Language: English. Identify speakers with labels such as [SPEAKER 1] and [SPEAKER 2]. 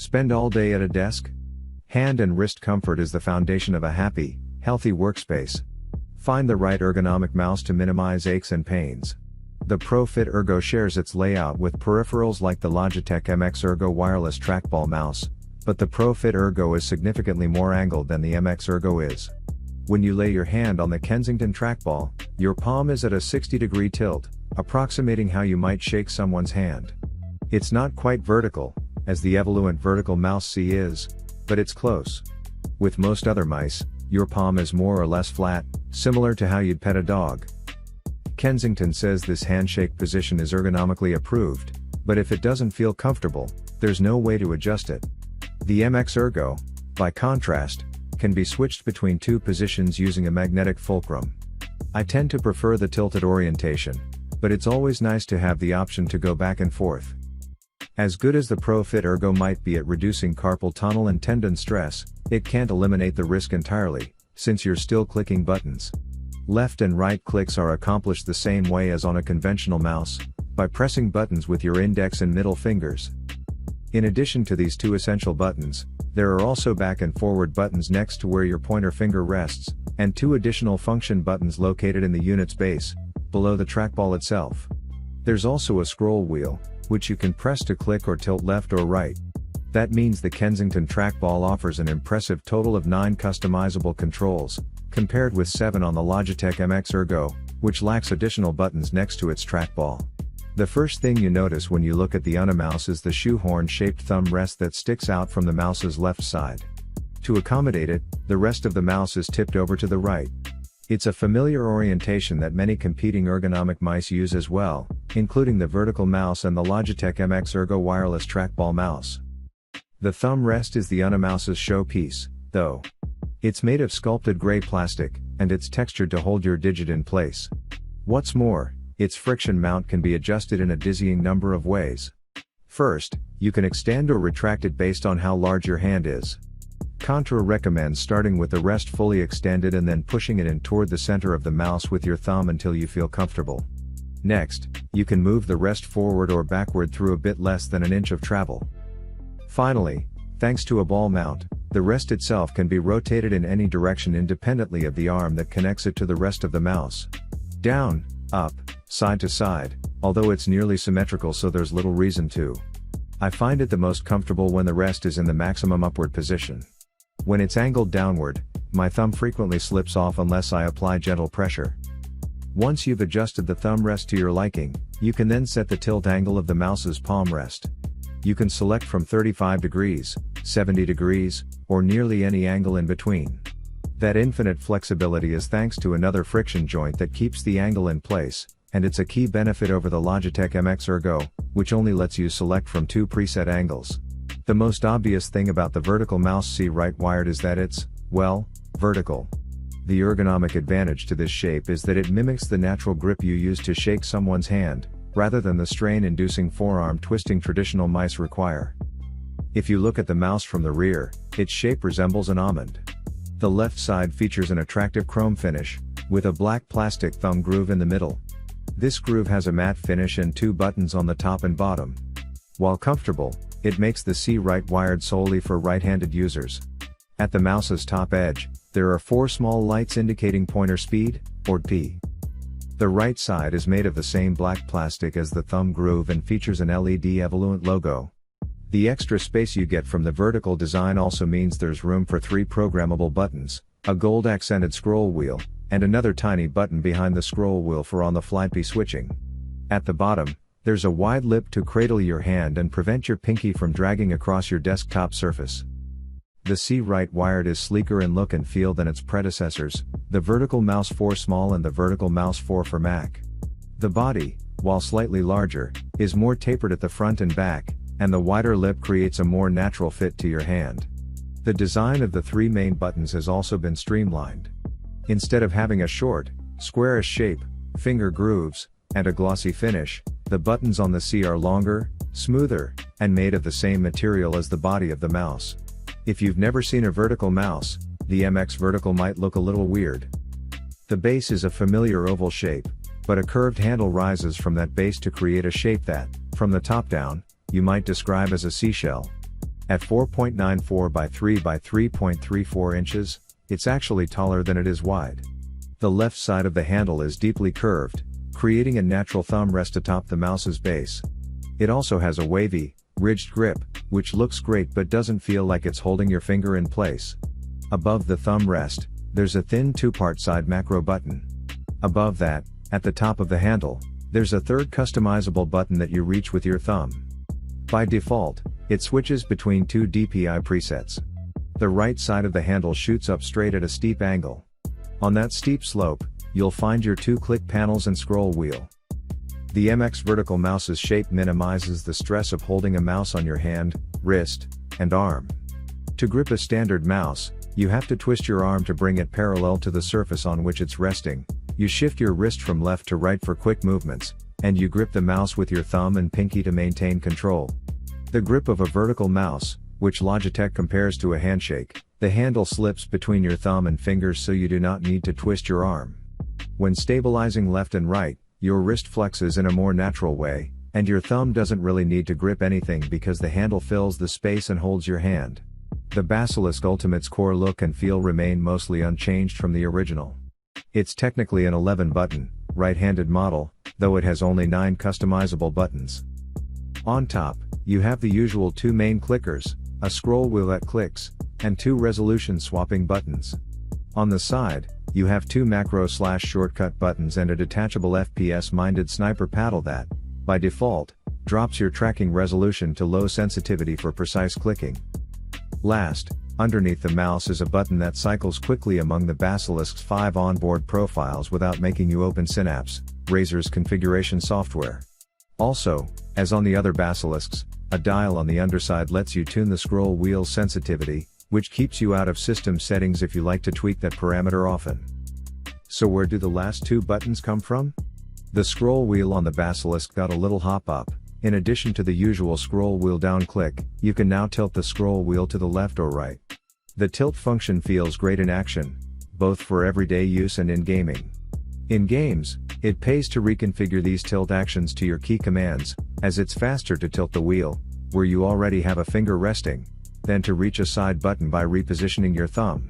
[SPEAKER 1] Spend all day at a desk? Hand and wrist comfort is the foundation of a happy, healthy workspace. Find the right ergonomic mouse to minimize aches and pains. The ProFit Ergo shares its layout with peripherals like the Logitech MX Ergo wireless trackball mouse, but the ProFit Ergo is significantly more angled than the MX Ergo is. When you lay your hand on the Kensington trackball, your palm is at a 60-degree tilt, approximating how you might shake someone's hand. It's not quite vertical, as the Evoluent vertical mouse C is, but it's close. With most other mice, your palm is more or less flat, similar to how you'd pet a dog. Kensington says this handshake position is ergonomically approved, but if it doesn't feel comfortable, there's no way to adjust it. The MX Ergo, by contrast, can be switched between two positions using a magnetic fulcrum. I tend to prefer the tilted orientation, but it's always nice to have the option to go back and forth. As good as the ProFit Ergo might be at reducing carpal tunnel and tendon stress, it can't eliminate the risk entirely, since you're still clicking buttons. Left and right clicks are accomplished the same way as on a conventional mouse, by pressing buttons with your index and middle fingers. In addition to these two essential buttons, there are also back and forward buttons next to where your pointer finger rests, and two additional function buttons located in the unit's base, below the trackball itself. There's also a scroll wheel, which you can press to click or tilt left or right. That means the Kensington trackball offers an impressive total of 9 customizable controls, compared with 7 on the Logitech MX Ergo, which lacks additional buttons next to its trackball. The first thing you notice when you look at the Unna mouse is the shoehorn-shaped thumb rest that sticks out from the mouse's left side. To accommodate it, the rest of the mouse is tipped over to the right. It's a familiar orientation that many competing ergonomic mice use as well, including the vertical mouse and the Logitech MX Ergo wireless trackball mouse. The thumb rest is the Unna mouse's showpiece, though. It's made of sculpted gray plastic, and it's textured to hold your digit in place. What's more, its friction mount can be adjusted in a dizzying number of ways. First, you can extend or retract it based on how large your hand is. Contour recommends starting with the rest fully extended and then pushing it in toward the center of the mouse with your thumb until you feel comfortable. Next, you can move the rest forward or backward through a bit less than an inch of travel. Finally, thanks to a ball mount, the rest itself can be rotated in any direction independently of the arm that connects it to the rest of the mouse. Down, up, side to side, although it's nearly symmetrical so there's little reason to. I find it the most comfortable when the rest is in the maximum upward position. When it's angled downward, my thumb frequently slips off unless I apply gentle pressure. Once you've adjusted the thumb rest to your liking, you can then set the tilt angle of the mouse's palm rest. You can select from 35 degrees, 70 degrees, or nearly any angle in between. That infinite flexibility is thanks to another friction joint that keeps the angle in place, and it's a key benefit over the Logitech MX Ergo, which only lets you select from 2 preset angles. The most obvious thing about the vertical mouse C right wired is that it's, well, vertical. The ergonomic advantage to this shape is that it mimics the natural grip you use to shake someone's hand, rather than the strain-inducing forearm twisting traditional mice require. If you look at the mouse from the rear, its shape resembles an almond. The left side features an attractive chrome finish, with a black plastic thumb groove in the middle. This groove has a matte finish and 2 buttons on the top and bottom. While comfortable, it makes the C right wired solely for right-handed users. At the mouse's top edge, there are 4 small lights indicating pointer speed, or P. The right side is made of the same black plastic as the thumb groove and features an LED Evoluent logo. The extra space you get from the vertical design also means there's room for 3 programmable buttons, a gold accented scroll wheel, and another tiny button behind the scroll wheel for on-the-fly P switching. At the bottom, there's a wide lip to cradle your hand and prevent your pinky from dragging across your desktop surface. The C right wired is sleeker in look and feel than its predecessors, the Vertical Mouse 4 Small and the Vertical Mouse 4 for Mac. The body, while slightly larger, is more tapered at the front and back, and the wider lip creates a more natural fit to your hand. The design of the 3 main buttons has also been streamlined. Instead of having a short, squarish shape, finger grooves, and a glossy finish, the buttons on the C are longer, smoother, and made of the same material as the body of the mouse. If you've never seen a vertical mouse, the MX Vertical might look a little weird. The base is a familiar oval shape, but a curved handle rises from that base to create a shape that, from the top down, you might describe as a seashell. At 4.94 by 3 by 3.34 inches, it's actually taller than it is wide. The left side of the handle is deeply curved, creating a natural thumb rest atop the mouse's base. It also has a wavy, ridged grip, which looks great but doesn't feel like it's holding your finger in place. Above the thumb rest, there's a thin two-part side macro button. Above that, at the top of the handle, there's a third customizable button that you reach with your thumb. By default, it switches between two DPI presets. The right side of the handle shoots up straight at a steep angle. On that steep slope, you'll find your two click panels and scroll wheel. The MX vertical mouse's shape minimizes the stress of holding a mouse on your hand, wrist, and arm. To grip a standard mouse, you have to twist your arm to bring it parallel to the surface on which it's resting. You shift your wrist from left to right for quick movements, and you grip the mouse with your thumb and pinky to maintain control. The grip of a vertical mouse, which Logitech compares to a handshake, the handle slips between your thumb and fingers so you do not need to twist your arm. When stabilizing left and right, your wrist flexes in a more natural way, and your thumb doesn't really need to grip anything because the handle fills the space and holds your hand. The Basilisk Ultimate's core look and feel remain mostly unchanged from the original. It's technically an 11-button, right-handed model, though it has only 9 customizable buttons. On top, you have the usual 2 main clickers, a scroll wheel that clicks, and 2 resolution swapping buttons. On the side, you have 2 macro/shortcut buttons and a detachable FPS-minded sniper paddle that, by default, drops your tracking resolution to low sensitivity for precise clicking. Last, underneath the mouse is a button that cycles quickly among the Basilisk's 5 onboard profiles without making you open Synapse, Razer's configuration software. Also, as on the other Basilisks, a dial on the underside lets you tune the scroll wheel sensitivity, which keeps you out of system settings if you like to tweak that parameter often. So where do the last 2 buttons come from? The scroll wheel on the Basilisk got a little hop up. In addition to the usual scroll wheel down click, you can now tilt the scroll wheel to the left or right. The tilt function feels great in action, both for everyday use and in gaming. In games, it pays to reconfigure these tilt actions to your key commands, as it's faster to tilt the wheel, where you already have a finger resting, than to reach a side button by repositioning your thumb.